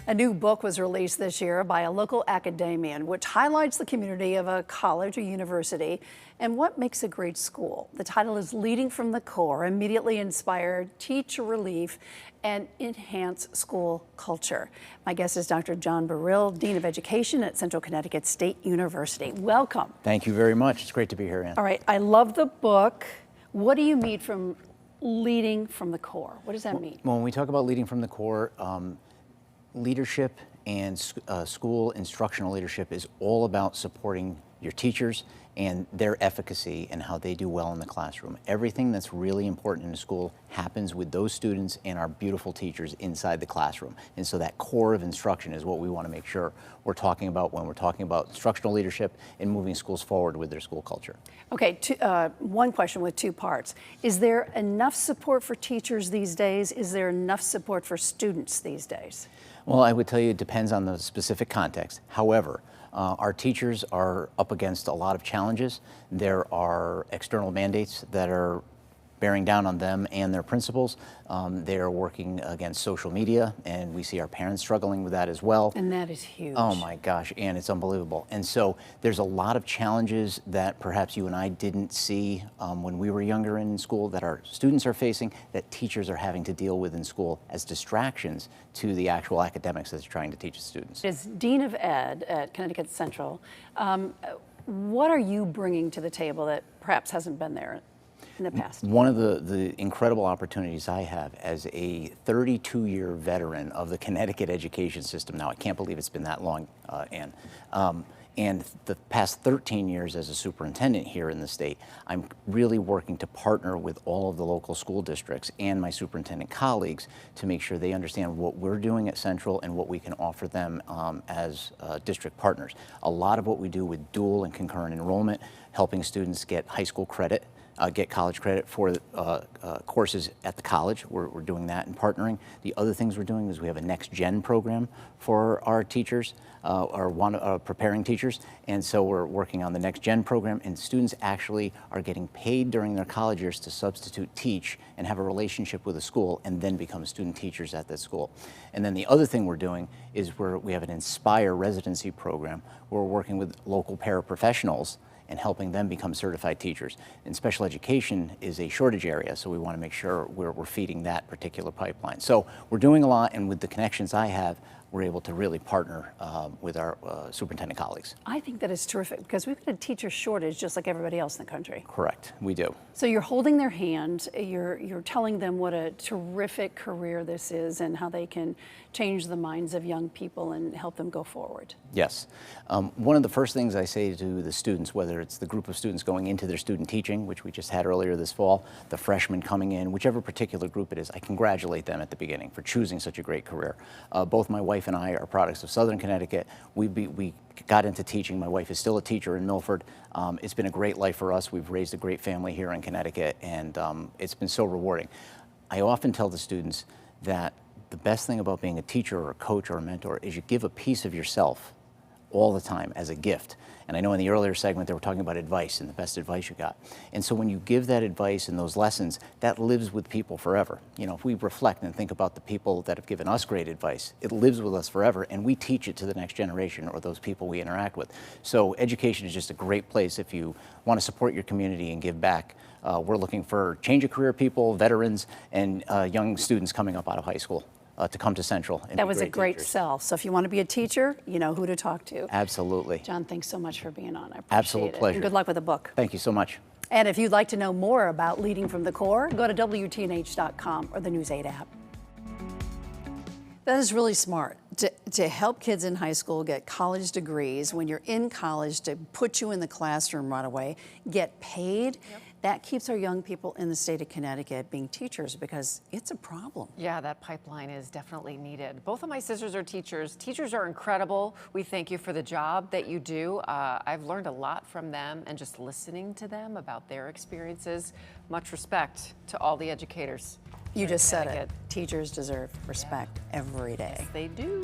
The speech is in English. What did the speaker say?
A new book was released this year by a local academician, which highlights the community of a college or university and what makes a great school. The title is Leading from the Core, Immediately Inspire Teacher Relief and Enhance School Culture. My guest is Dr. John Burrill, Dean of Education at Central Connecticut State University. Welcome. Thank you very much. It's great to be here, Ann. All right, I love the book. What do you mean from leading from the core? What does that mean? Well, when we talk about leading from the core, leadership and school instructional leadership is all about supporting your teachers and their efficacy and how they do well in the classroom. Everything that's really important in a school happens with those students and our beautiful teachers inside the classroom. And so that core of instruction is what we want to make sure we're talking about when we're talking about instructional leadership and moving schools forward with their school culture. Okay, one question with two parts. Is there enough support for teachers these days? Is there enough support for students these days? Well, I would tell you it depends on the specific context. However, our teachers are up against a lot of challenges. There are external mandates that are bearing down on them and their principals. They are working against social media, and we see our parents struggling with that as well. And that is huge. Oh my gosh, and it's unbelievable. And so there's a lot of challenges that perhaps you and I didn't see when we were younger in school that our students are facing, that teachers are having to deal with in school as distractions to the actual academics that they're trying to teach the students. As Dean of Ed at Connecticut Central, what are you bringing to the table that perhaps hasn't been there in the past? One of the incredible opportunities I have as a 32-year veteran of the Connecticut education system, now I can't believe it's been that long, Ann, and the past 13 years as a superintendent here in the state, I'm really working to partner with all of the local school districts and my superintendent colleagues to make sure they understand what we're doing at Central and what we can offer them as district partners. A lot of what we do with dual and concurrent enrollment, helping students get high school credit, get college credit for courses at the college. We're doing that and partnering. The other things we're doing is we have a next gen program for our teachers, preparing teachers, and so we're working on the next gen program, and students actually are getting paid during their college years to substitute teach and have a relationship with a school and then become student teachers at that school. And then the other thing we're doing is we have an Inspire residency program where we're working with local paraprofessionals and helping them become certified teachers. And special education is a shortage area, so we want to make sure we're feeding that particular pipeline. So we're doing a lot, and with the connections I have, we're able to really partner with our superintendent colleagues. I think that is terrific because we've got a teacher shortage just like everybody else in the country. Correct, we do. So you're holding their hand, you're telling them what a terrific career this is and how they can change the minds of young people and help them go forward. Yes. One of the first things I say to the students, whether it's the group of students going into their student teaching, which we just had earlier this fall, the freshmen coming in, whichever particular group it is, I congratulate them at the beginning for choosing such a great career. Both my wife and I are products of Southern Connecticut. We got into teaching. My wife is still a teacher in Milford. It's been a great life for us. We've raised a great family here in Connecticut, and it's been so rewarding. I often tell the students that the best thing about being a teacher or a coach or a mentor is you give a piece of yourself all the time as a gift. And I know in the earlier segment they were talking about advice and the best advice you got. And so when you give that advice and those lessons, that lives with people forever. You know, if we reflect and think about the people that have given us great advice, it lives with us forever, and we teach it to the next generation or those people we interact with. So education is just a great place if you want to support your community and give back. We're looking for change of career people, veterans, and young students coming up out of high school. To come to Central. And that was a great sell. So if you want to be a teacher, you know who to talk to. Absolutely. John, thanks so much for being on. I appreciate Absolute pleasure. And good luck with the book. Thank you so much. And if you'd like to know more about Leading from the Core, go to WTNH.com or the News 8 app. That is really smart, to help kids in high school get college degrees. When you're in college, to put you in the classroom right away, get paid. Yep. That keeps our young people in the state of Connecticut being teachers because it's a problem. Yeah, that pipeline is definitely needed. Both of my sisters are teachers. Teachers are incredible. We thank you for the job that you do. I've learned a lot from them and just listening to them about their experiences. Much respect to all the educators. You just said it. Teachers deserve respect every day. Yes, they do.